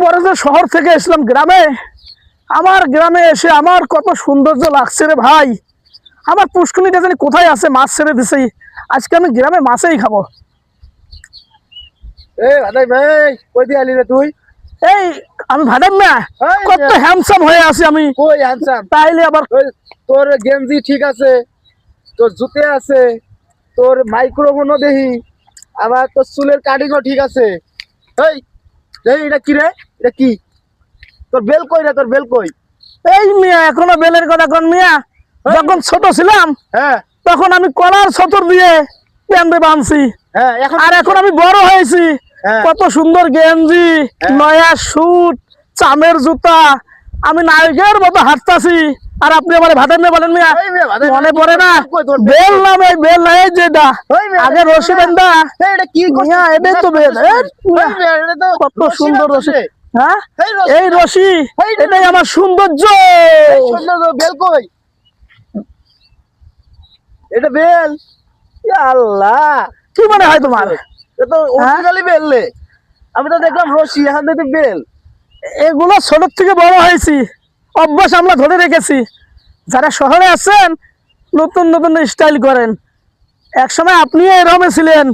পরে যে শহর থেকে এসলাম গ্রামে, আমার গ্রামে এসে আমার কত সৌন্দর্য লাগছে রে ভাই। আমার পুষ্কুনিটা জানি কোথায় আছে, মাছ ছেড়ে দিছে। আজকে আমি গ্রামে মাছই খাবো। ভাই কই দিয়ে আলি রে তুই? এই আমি ভাড়াম না, কত হ্যান্ডসাম হয়ে আছি আমি। কই হ্যান্ডসাম? তাইলে আবার তোর গেঞ্জি ঠিক আছে, তোর জুতে আছে, তোর মাইক্রোফোনও দেখি, আবার তোর চুলের কাটিংও ঠিক আছে। এই এটা কি রে? এটা কি? তোর বেল কই রে? তোর বেল কই? এই মিয়া এখনো বেলের কথা কোন মিয়া? যখন ছোট ছিলাম তখন আমি কলার ছতর দিয়ে প্যান্টে বাঁধছি। আর এখন আমি বড় হয়েছি, কত সুন্দর গেঞ্জি, নয়া স্যুট, চামের জুতা, আমি নায়কের মতো হাঁটতাছি। আর আপনি আমার ভাতের নিয়ে বলেন মিয়া মনে পড়ে না? বেল নামে বেল নাই যেটা আগে রশি বেন্দা, মিয়া এটাই তো বেল। কত সুন্দর রশি। হ্যাঁ এই রশি, এটাই আমার সৌন্দর্য। বেল কই? এটা বেল? আল্লাহ, কি মনে হয় তোমার? এটা তো অরিজিনালি বেল রে। আমি তো দেখলাম রশি, এখন দেখি বেল। এগুলো ছোট থেকে বড় হয়েছি, অভ্যাস আমরা ধরে রেখেছি। যারা শহরে আছেন নতুন নতুন স্টাইল করেন, একসময় আপনিও এরকম ছিলেন।